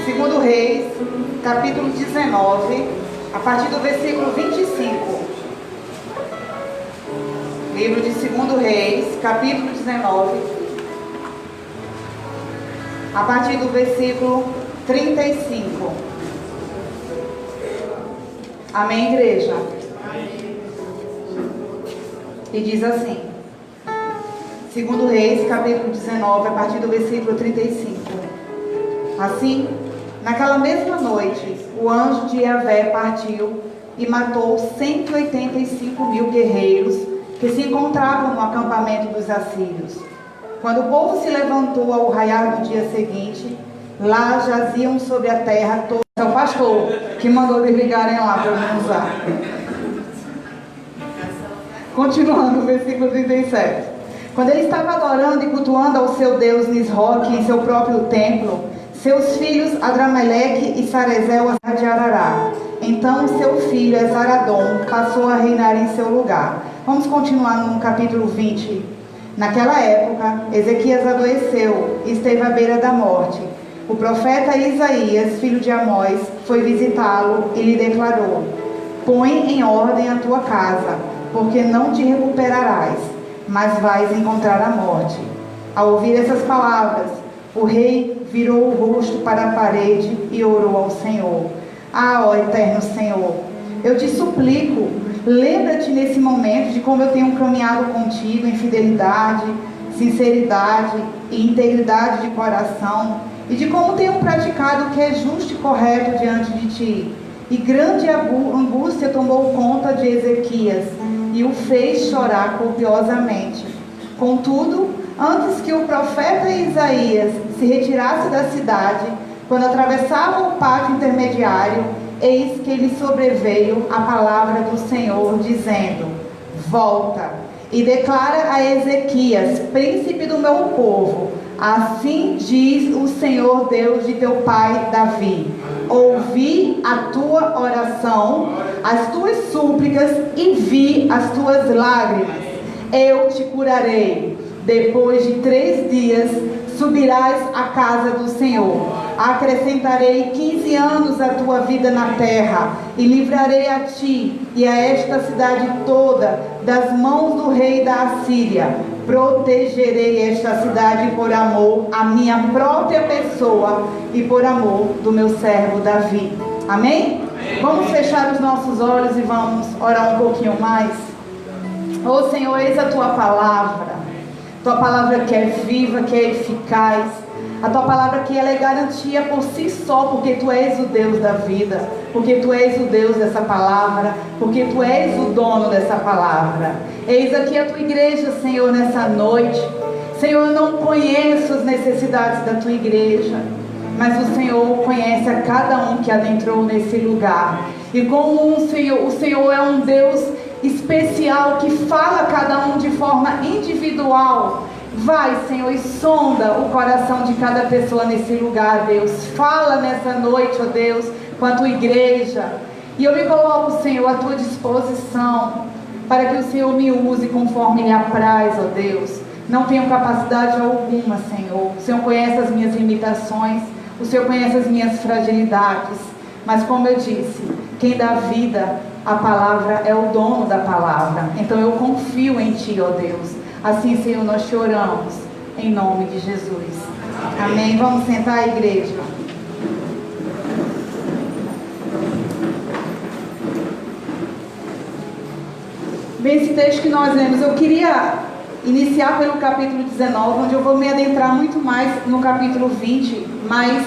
Segundo Reis, capítulo 19, a partir do versículo 25. Livro de Segundo Reis, capítulo 19, a partir do versículo 35. Amém, igreja? E diz assim: Segundo Reis, capítulo 19, a partir do versículo 35. Assim, naquela mesma noite, o anjo de Yahvé partiu e matou 185.000 guerreiros que se encontravam no acampamento dos assírios. Quando o povo se levantou ao raiar do dia seguinte, lá jaziam sobre a terra todos. É o pastor que mandou desligarem lá para eu não usar. Continuando o versículo 37. Quando ele estava adorando e cultuando ao seu Deus Nisroque em seu próprio templo, seus filhos Adrameleque e Sarezel de Arará. Então seu filho Esaradom passou a reinar em seu lugar. Vamos continuar no capítulo 20. Naquela época, Ezequias adoeceu e esteve à beira da morte. O profeta Isaías, filho de Amós, foi visitá-lo e lhe declarou: Põe em ordem a tua casa, porque não te recuperarás, mas vais encontrar a morte. Ao ouvir essas palavras, o rei virou o rosto para a parede e orou ao Senhor. Ah, ó eterno Senhor, eu te suplico, lembra-te nesse momento de como eu tenho caminhado contigo em fidelidade, sinceridade e integridade de coração, e de como tenho praticado o que é justo e correto diante de ti. E grande angústia tomou conta de Ezequias e o fez chorar copiosamente. Contudo, antes que o profeta Isaías se retirasse da cidade, quando atravessava o pátio intermediário, eis que lhe sobreveio a palavra do Senhor, dizendo: Volta e declara a Ezequias, príncipe do meu povo: Assim diz o Senhor Deus de teu pai Davi: Ouvi a tua oração, as tuas súplicas e vi as tuas lágrimas. Eu te curarei. Depois de 3 dias subirás à casa do Senhor. Acrescentarei 15 anos à tua vida na terra, e livrarei a ti e a esta cidade toda das mãos do rei da Assíria. Protegerei esta cidade por amor à minha própria pessoa e por amor do meu servo Davi. Amém? Vamos fechar os nossos olhos e vamos orar um pouquinho mais. Ó Senhor, eis a tua palavra que é viva, que é eficaz, a tua palavra que ela é garantia por si só, porque tu és o Deus da vida, porque tu és o Deus dessa palavra, porque tu és o dono dessa palavra. Eis aqui a tua igreja, Senhor, nessa noite. Senhor, eu não conheço as necessidades da tua igreja, mas o Senhor conhece a cada um que adentrou nesse lugar. E como o Senhor é um Deus especial que fala a cada um de forma individual, vai, Senhor, e sonda o coração de cada pessoa nesse lugar, Deus. Fala nessa noite, ó Deus, com a tua igreja. E eu me coloco, Senhor, à tua disposição, para que o Senhor me use conforme lhe apraz, ó Deus. Não tenho capacidade alguma, Senhor. O Senhor conhece as minhas limitações, o Senhor conhece as minhas fragilidades. Mas como eu disse, quem dá vida, a palavra é o dono da palavra. Então eu confio em ti, ó Deus. Assim, Senhor, nós te oramos em nome de Jesus. Amém. Vamos sentar, igreja. Bem, esse texto que nós lemos, eu queria iniciar pelo capítulo 19, onde eu vou me adentrar muito mais no capítulo 20, mas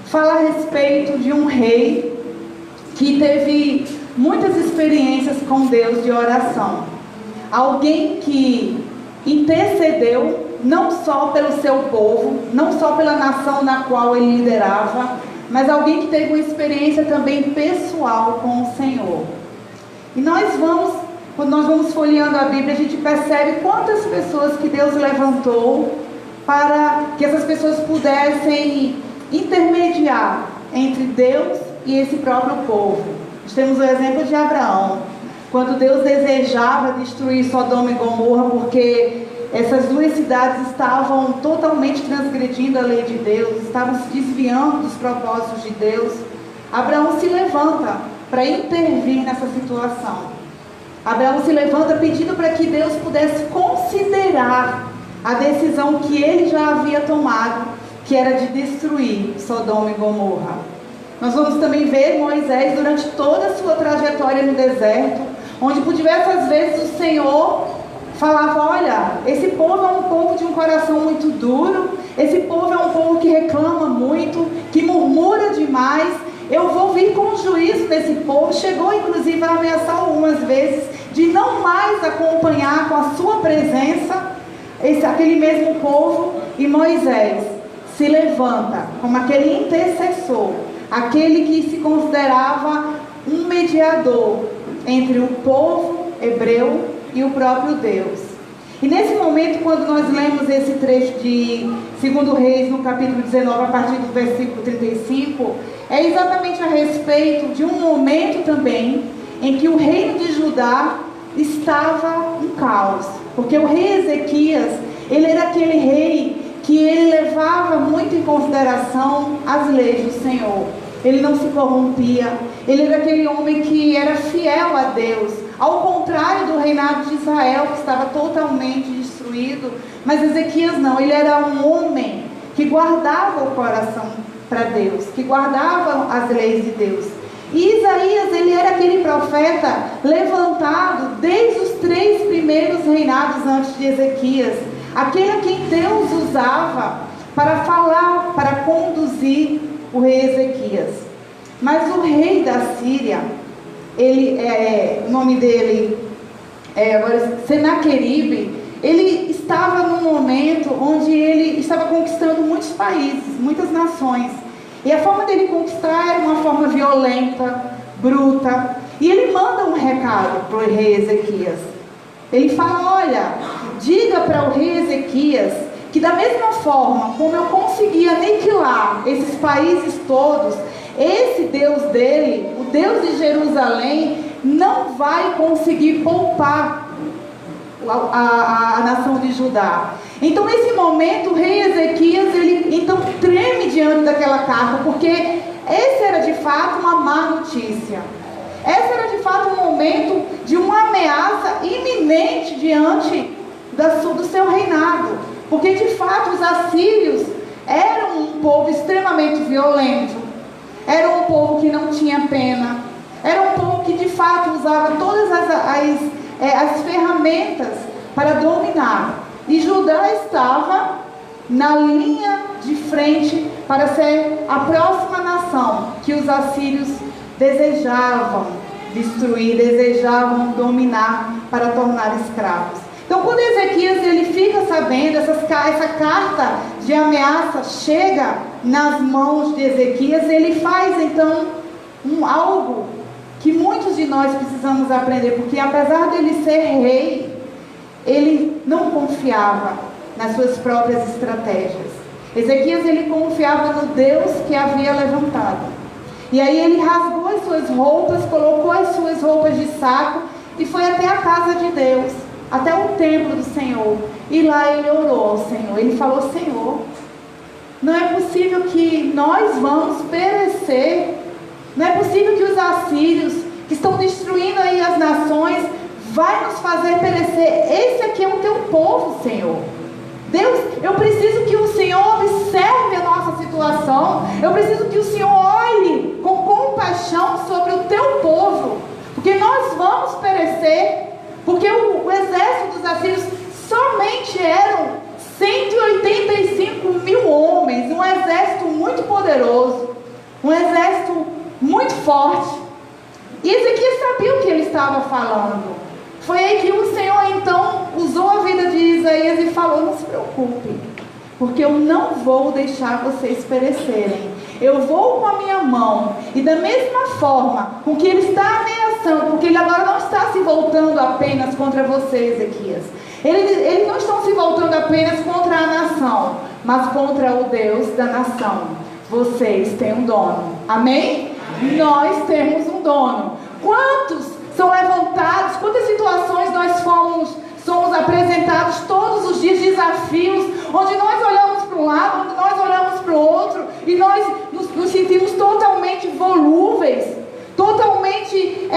falar a respeito de um rei que teve muitas experiências com Deus de oração. Alguém que intercedeu não só pelo seu povo, não só pela nação na qual ele liderava, mas alguém que teve uma experiência também pessoal com o Senhor. E quando nós vamos folheando a Bíblia, a gente percebe quantas pessoas que Deus levantou para que essas pessoas pudessem intermediar entre Deus e esse próprio povo. Nós temos o exemplo de Abraão, quando Deus desejava destruir Sodoma e Gomorra, porque essas duas cidades estavam totalmente transgredindo a lei de Deus, estavam se desviando dos propósitos de Deus. Abraão se levanta para intervir nessa situação. Abraão se levanta pedindo para que Deus pudesse considerar a decisão que ele já havia tomado, que era de destruir Sodoma e Gomorra. Nós vamos também ver Moisés durante toda a sua trajetória no deserto, onde por diversas vezes o Senhor falava: olha, esse povo é um povo de um coração muito duro, esse povo é um povo que reclama muito, que murmura demais, eu vou vir com juízo nesse povo. Chegou inclusive a ameaçar algumas vezes de não mais acompanhar com a sua presença aquele mesmo povo. E Moisés se levanta como aquele intercessor, aquele que se considerava um mediador entre o povo hebreu e o próprio Deus. E nesse momento, quando nós lemos esse trecho de 2 Reis, no capítulo 19, a partir do versículo 35, é exatamente a respeito de um momento também em que o reino de Judá estava um caos. Porque o rei Ezequias, ele era aquele rei que ele levava muito em consideração as leis do Senhor. Ele não se corrompia, ele era aquele homem que era fiel a Deus, ao contrário do reinado de Israel, que estava totalmente destruído. Mas Ezequias não, ele era um homem que guardava o coração para Deus, que guardava as leis de Deus. E Isaías, ele era aquele profeta levantado desde os 3 primeiros reinados antes de Ezequias, aquele a quem Deus usava para falar, para conduzir o rei Ezequias. Mas o rei da Síria, o nome dele agora Senaqueribe, ele estava num momento onde ele estava conquistando muitos países, muitas nações. E a forma dele conquistar era uma forma violenta, bruta. E ele manda um recado para o rei Ezequias. Ele fala: olha, diga para o rei Ezequias que da mesma forma como eu consegui aniquilar esses países todos, esse Deus dele, o Deus de Jerusalém, não vai conseguir poupar a nação de Judá. Então nesse momento o rei Ezequias, ele então treme diante daquela carta, porque essa era de fato uma má notícia. Essa era de fato um momento de uma ameaça iminente diante do seu reinado. Porque de fato os assírios eram um povo extremamente violento, era um povo que não tinha pena, era um povo que de fato usava todas as ferramentas para dominar. E Judá estava na linha de frente para ser a próxima nação que os assírios desejavam destruir, desejavam dominar para tornar escravos. Então quando Ezequias ele fica sabendo, essa carta de ameaça chega nas mãos de Ezequias, ele faz então algo que muitos de nós precisamos aprender, porque apesar dele ser rei, ele não confiava nas suas próprias estratégias. Ezequias ele confiava no Deus que havia levantado. E aí ele rasgou as suas roupas, colocou as suas roupas de saco e foi até a casa de Deus, até o templo do Senhor. E lá ele orou ao Senhor. Ele falou: Senhor, não é possível que nós vamos perecer. Não é possível que os assírios, que estão destruindo aí as nações, vai nos fazer perecer. Esse aqui é o teu povo, Senhor. Deus, eu preciso que o Senhor observe a nossa situação. Eu preciso que o Senhor olhe com compaixão sobre o teu povo, porque nós vamos perecer. Porque o exército dos assírios somente eram 185 mil homens, um exército muito poderoso, um exército muito forte. E Ezequias sabia o que ele estava falando. Foi aí que o Senhor então usou a vida de Isaías e falou: não se preocupe, porque eu não vou deixar vocês perecerem. eu vou com a minha mão, e da mesma forma com que ele está ameaçando, porque ele agora não está se voltando apenas contra você, Ezequias. Eles não estão se voltando apenas contra a nação, mas contra o Deus da nação. Vocês têm um dono, amém? Nós temos um dono. Quantos são levantados, quantas situações nós somos apresentados todos os dias, desafios, onde nós olhamos para um lado, onde nós olhamos para o outro, e nós nos sentimos totalmente volúveis, totalmente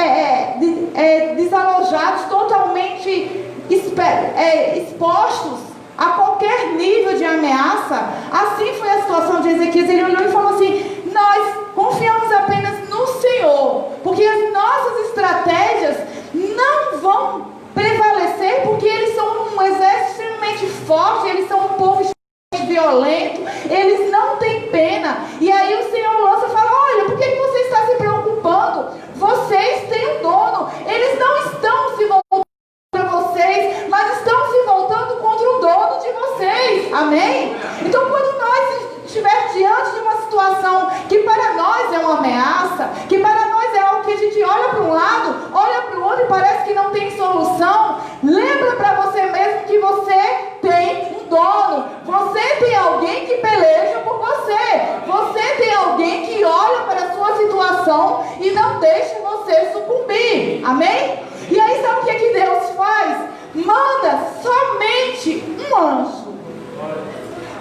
desalojados, totalmente expostos a qualquer nível de ameaça. Assim foi a situação de Ezequias. Ele olhou e falou assim: nós confiamos apenas no Senhor, porque as nossas estratégias não vão prevalecer, porque eles são um exército extremamente forte, eles são um povo extremamente violento, eles não têm pena. E aí o Senhor lança e fala: olha, por que você está se preocupando? Vocês têm um dono. Eles não estão se voltando contra vocês, mas estão se voltando contra o dono de vocês, amém? Então, quando nós estivermos diante de uma situação que para nós é uma ameaça, que para nós é algo que a gente olha para um lado, olha para o outro e parece que não tem solução, lembra para você mesmo que você tem um dono. Você tem alguém que peleja por você. Você tem alguém que olha para a sua situação e não deixa você sucumbir, amém? E aí sabe o que Deus faz? Manda somente um anjo.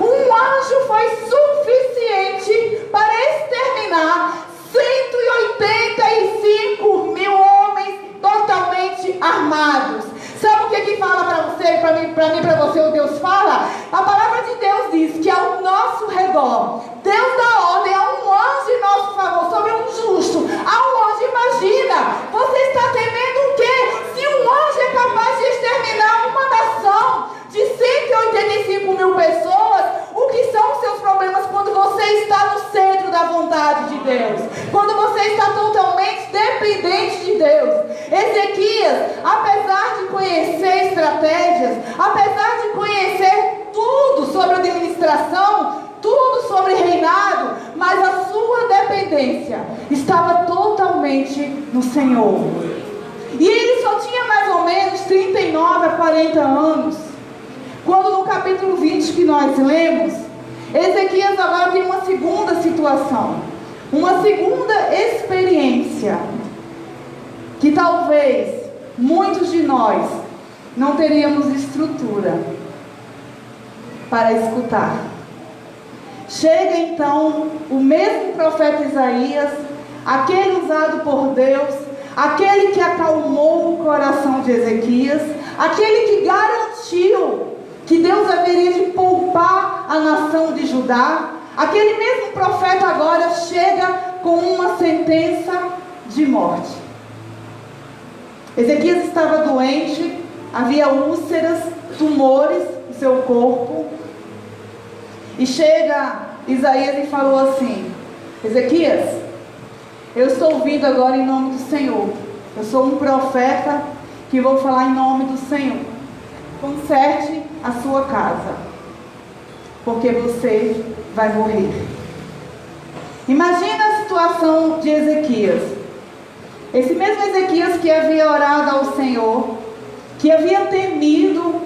Um anjo foi suficiente para exterminar 185 mil homens totalmente armados. Sabe o que fala para você, para mim, para você, o Deus fala? A palavra de Deus diz que ao nosso redor, Deus dá ordem a um anjo em nosso favor, sobre um justo. A um anjo, imagina, você está temendo o quê? Se um anjo é capaz de exterminar uma nação de 185 mil pessoas, o que são os seus problemas quando você está no centro da vontade de Deus? Quando você está totalmente dependente de Deus. Ezequias, apesar de conhecer estratégias, apesar de conhecer tudo sobre administração, tudo sobre reinado, mas a sua dependência estava totalmente no Senhor. E ele só tinha mais ou menos 39 a 40 anos. Quando no capítulo 20 que nós lemos, Ezequias agora tem uma segunda situação, uma segunda experiência, que talvez muitos de nós não teríamos estrutura para escutar. Chega então o mesmo profeta Isaías, aquele usado por Deus, aquele que acalmou o coração de Ezequias, aquele que garantiu que Deus haveria de poupar a nação de Judá. Aquele mesmo profeta agora chega com uma sentença de morte. Ezequias estava doente, havia úlceras, tumores no seu corpo. E chega Isaías e falou assim: Ezequias, eu estou vindo agora em nome do Senhor. Eu sou um profeta que vou falar em nome do Senhor. Conserte a sua casa, porque você vai morrer. Imagina a situação de Ezequias. Esse mesmo Ezequias que havia orado ao Senhor, que havia temido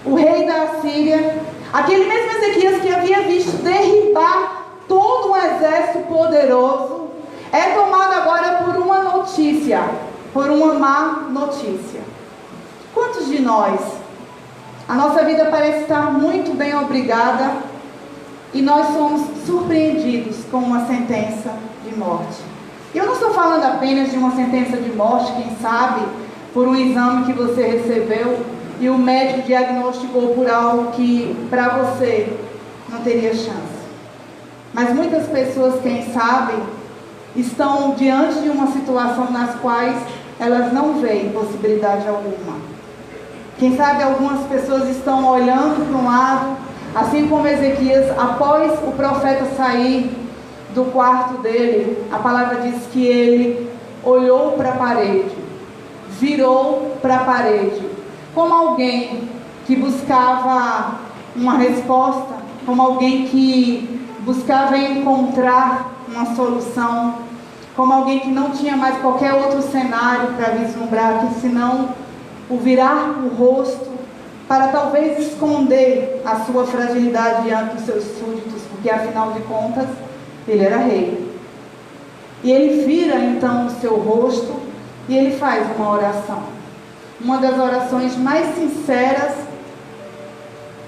o rei da Assíria, aquele mesmo Ezequias que havia visto derribar todo um exército poderoso, é tomado agora por uma notícia, por uma má notícia. Quantos de nós, a nossa vida parece estar muito bem obrigada e nós somos surpreendidos com uma sentença de morte? E eu não estou falando apenas de uma sentença de morte, quem sabe, por um exame que você recebeu e o médico diagnosticou por algo que para você não teria chance. Mas muitas pessoas, quem sabe, estão diante de uma situação nas quais elas não veem possibilidade alguma. Quem sabe algumas pessoas estão olhando para um lado, assim como Ezequias, após o profeta sair do quarto dele, a palavra diz que ele olhou para a parede, virou para a parede, como alguém que buscava uma resposta, como alguém que buscava encontrar uma solução, como alguém que não tinha mais qualquer outro cenário para vislumbrar, que senão o virar o rosto para talvez esconder a sua fragilidade diante dos seus súditos, porque afinal de contas ele era rei. E ele vira então o seu rosto e ele faz uma oração, uma das orações mais sinceras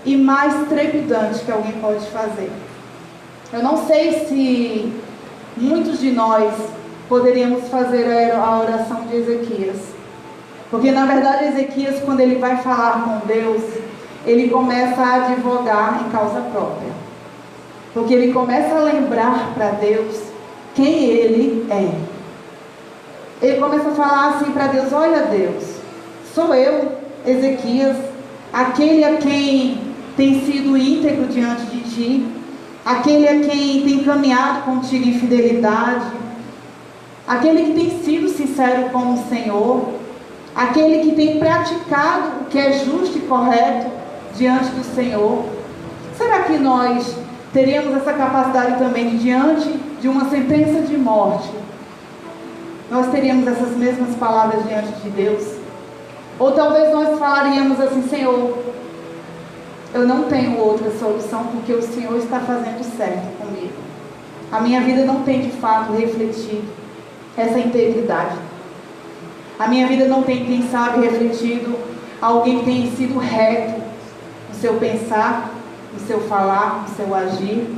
e mais trepidantes que alguém pode fazer. Eu não sei se muitos de nós poderíamos fazer a oração de Ezequias, porque na verdade Ezequias, quando ele vai falar com Deus, ele começa a advogar em causa própria, porque ele começa a lembrar para Deus quem ele é. Ele começa a falar assim para Deus: olha Deus, sou eu, Ezequias, aquele a quem tem sido íntegro diante de ti, aquele a quem tem caminhado contigo em fidelidade, aquele que tem sido sincero com o Senhor, aquele que tem praticado o que é justo e correto diante do Senhor. Será que nós teríamos essa capacidade também de, diante de uma sentença de morte, nós teríamos essas mesmas palavras diante de Deus? Ou talvez nós falaríamos assim: Senhor, eu não tenho outra solução, porque o Senhor está fazendo certo comigo. A minha vida não tem de fato refletido essa integridade. A minha vida não tem, quem sabe, refletido alguém que tenha sido reto no seu pensar, no seu falar, no seu agir.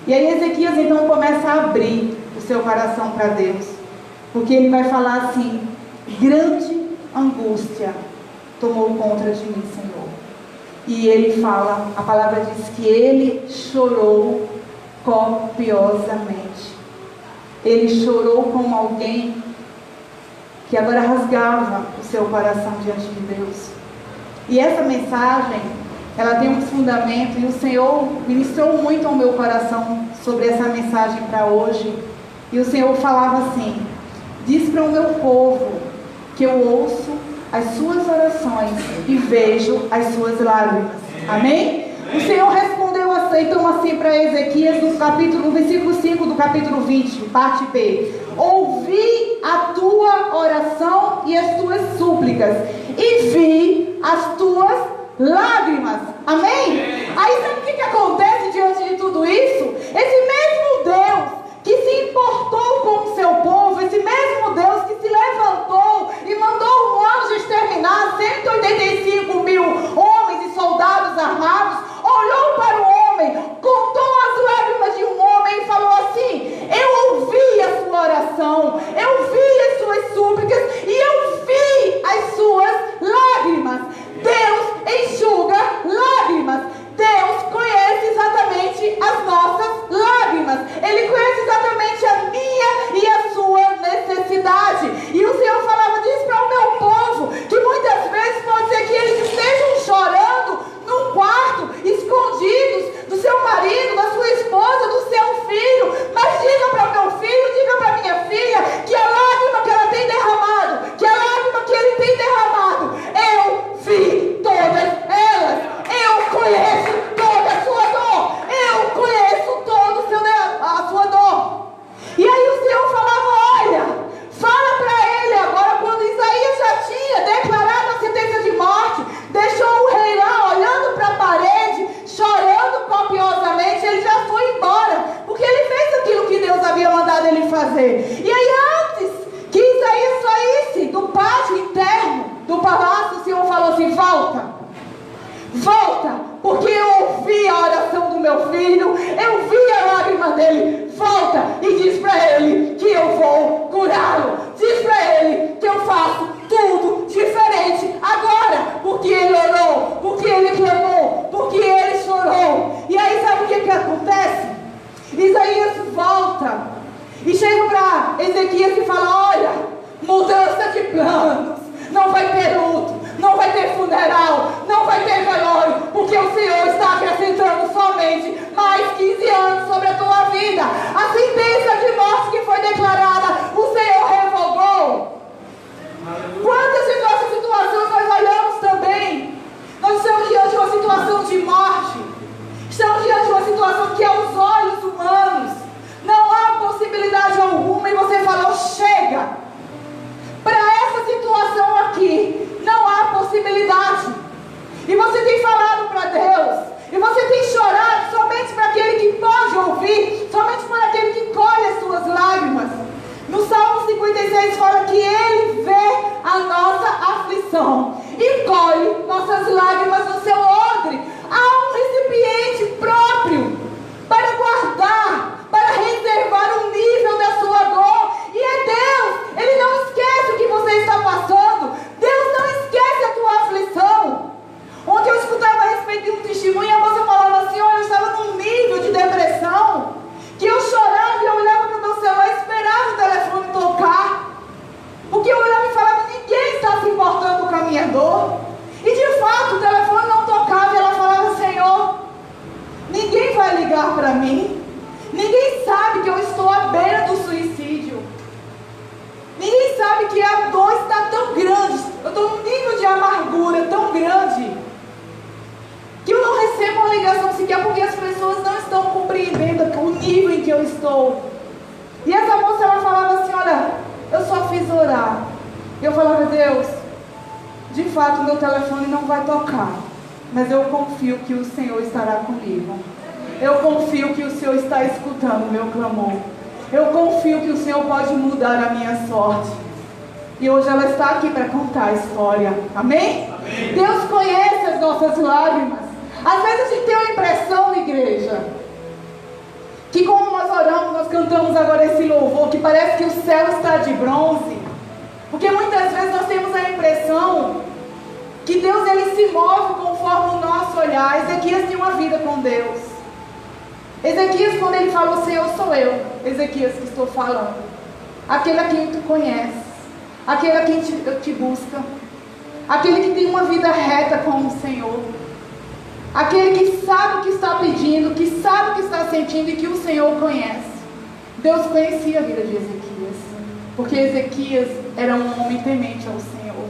E aí Ezequias então começa a abrir o seu coração para Deus, porque ele vai falar assim: grande angústia tomou conta de mim, Senhor. E ele fala, a palavra diz que ele chorou copiosamente. Ele chorou como alguém que agora rasgava o seu coração diante de Deus. E essa mensagem, ela tem um fundamento, e o Senhor ministrou muito ao meu coração sobre essa mensagem para hoje. E o Senhor falava assim: diz para o meu povo que eu ouço as suas orações e vejo as suas lágrimas. Amém? O Senhor respondeu então assim para Ezequias, no versículo 5 do capítulo 20, parte B: ouvi a tua oração e as tuas súplicas, e vi as tuas lágrimas. Amém? Aí sabe o que acontece diante de tudo isso? Esse mesmo Deus que se importou com o seu povo, esse mesmo Deus que se levantou e mandou um anjo exterminar 185 mil homens e soldados armados, olhou para o homem, contou as lágrimas de um homem e falou assim: eu ouvi a sua oração, eu vi as suas súplicas e eu vi as suas lágrimas. Deus enxuga lágrimas. Deus conhece exatamente as nossas lágrimas. Ele conhece exatamente a minha e a sua necessidade. E o Senhor falava disso para o meu povo, que muitas vezes pode ser que eles estejam chorando num quarto, escondidos do seu marido, da sua esposa, do seu filho. Mas diga para o meu filho, diga para a minha filha, que a lágrima que ela tem derramado, que a lágrima que ele tem derramado, eu vi todas elas. Eu conheço toda a sua dor. Eu conheço a sua dor. E aí o Senhor falava: olha, fala para ele agora, quando Isaías já tinha declarado a sentença de morte, deixou o rei lá olhando para a parede, chorando copiosamente. Ele já foi embora, porque ele fez aquilo que Deus havia mandado ele fazer. E aí, antes que Isaías saísse do pátio interno do palácio, o Senhor falou assim: volta, porque eu ouvi a oração do meu filho, eu vi a lágrima dele. Volta e diz para ele que eu vou curá-lo. Diz para ele que eu faço tudo diferente agora, porque ele orou, porque ele clamou, porque ele chorou. E aí sabe o que acontece? Isaías volta e chega para Ezequias e fala: olha, mudança de planos, não vai ter luto, não vai ter funeral, não vai ter velório, porque o Senhor está acrescentando somente mais 15 anos sobre a tua vida. A sentença de morte que foi declarada, o Senhor revogou. Quantas de nossas situações nós olhamos também? Nós estamos diante de uma situação de morte, estamos diante de uma situação que aos olhos eu estou. E essa moça, ela falava assim, olha, eu só fiz orar. E eu falava, Deus, de fato meu telefone não vai tocar, mas eu confio que o Senhor estará comigo. Eu confio que o Senhor está escutando o meu clamor. Eu confio que o Senhor pode mudar a minha sorte. E hoje ela está aqui para contar a história. Amém? Amém? Deus conhece as nossas lágrimas. Às vezes a gente tem uma impressão, igreja, que como nós oramos, nós cantamos agora esse louvor, que parece que o céu está de bronze. Porque muitas vezes nós temos a impressão que Deus, ele se move conforme o nosso olhar. Ezequias tinha uma vida com Deus. Ezequias, quando ele falou, Senhor, sou eu, Ezequias, que estou falando. Aquele a quem tu conheces, aquele a quem te busca, aquele que tem uma vida reta com o Senhor, aquele que sabe o que está pedindo, que sabe o que está sentindo e que o Senhor conhece. Deus conhecia a vida de Ezequias, porque Ezequias era um homem temente ao Senhor.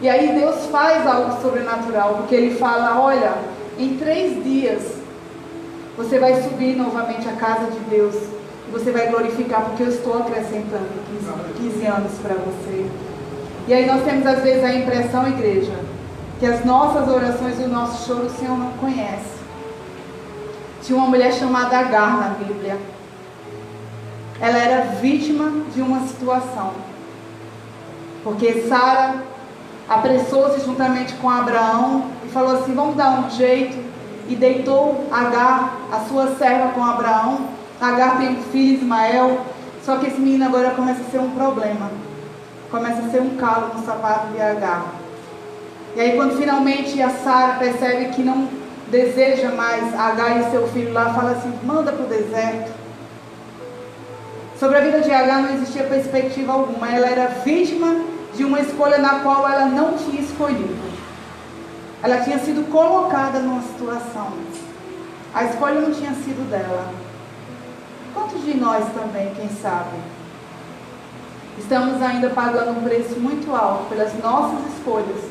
E aí Deus faz algo sobrenatural, porque Ele fala, olha, em 3 dias você vai subir novamente à casa de Deus e você vai glorificar, porque eu estou acrescentando 15 anos para você. E aí nós temos às vezes a impressão, igreja, que as nossas orações e o nosso choro o Senhor não conhece. Tinha uma mulher chamada Agar na Bíblia. Ela era vítima de uma situação, porque Sara apressou-se juntamente com Abraão e falou assim, vamos dar um jeito, e deitou Agar, a sua serva, com Abraão. Agar tem um filho, Ismael, só que esse menino agora começa a ser um problema, começa a ser um calo no sapato de Agar. E aí quando finalmente a Sara percebe que não deseja mais Agar e seu filho lá, fala assim, manda para o deserto. Sobre a vida de Agar não existia perspectiva alguma, ela era vítima de uma escolha na qual ela não tinha escolhido. Ela tinha sido colocada numa situação. A escolha não tinha sido dela. Quantos de nós também, quem sabe, estamos ainda pagando um preço muito alto pelas nossas escolhas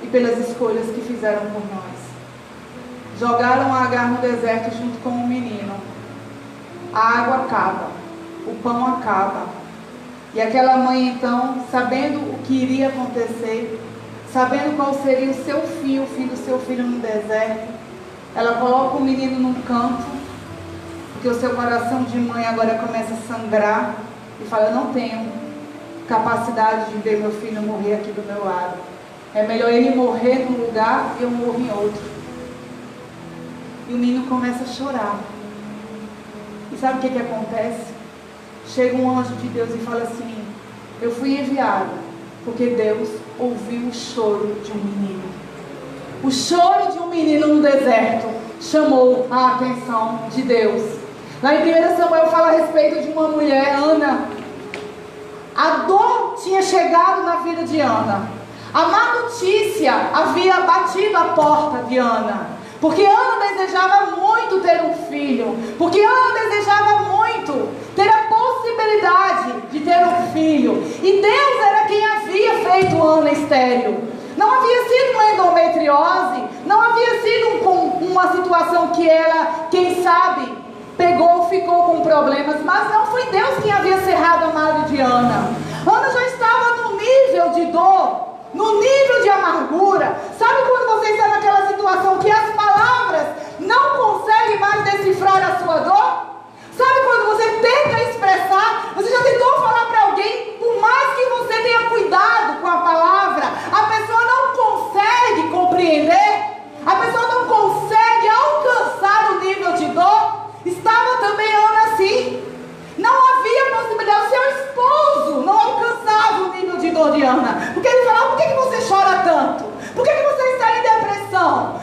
e pelas escolhas que fizeram por nós. Jogaram Agar no deserto junto com um menino. A água acaba, o pão acaba. E aquela mãe então, sabendo o que iria acontecer, sabendo qual seria o seu fim, o fim do seu filho no deserto, ela coloca o menino num canto, porque o seu coração de mãe agora começa a sangrar, e fala, eu não tenho capacidade de ver meu filho morrer aqui do meu lado. É melhor ele morrer num lugar e eu morro em outro. E o menino começa a chorar. E sabe o que acontece? Chega um anjo de Deus e fala assim, eu fui enviado, porque Deus ouviu o choro de um menino. O choro de um menino no deserto chamou a atenção de Deus. Lá em 1 Samuel fala a respeito de uma mulher, Ana. A dor tinha chegado na vida de Ana. A má notícia havia batido a porta de Ana. Porque Ana desejava muito ter um filho. Porque Ana desejava muito ter a possibilidade de ter um filho. E Deus era quem havia feito Ana estéril. Não havia sido uma endometriose. Não havia sido uma situação que ela, quem sabe, pegou, ficou com problemas. Mas não foi Deus quem havia cerrado a madre de Ana. Ana já estava no nível de dor, no nível de amargura. Sabe quando você está naquela situação que as palavras não conseguem mais decifrar a sua dor? Sabe quando você tenta expressar, você já tentou falar para alguém, por mais que você tenha cuidado com a palavra, a pessoa não consegue compreender, a pessoa não consegue alcançar o nível de dor? Estava também Ana assim. Não havia possibilidade, o seu esposo não alcançava o nível de dor de Ana. Porque ele falava, por que você chora tanto? Por que você está em depressão?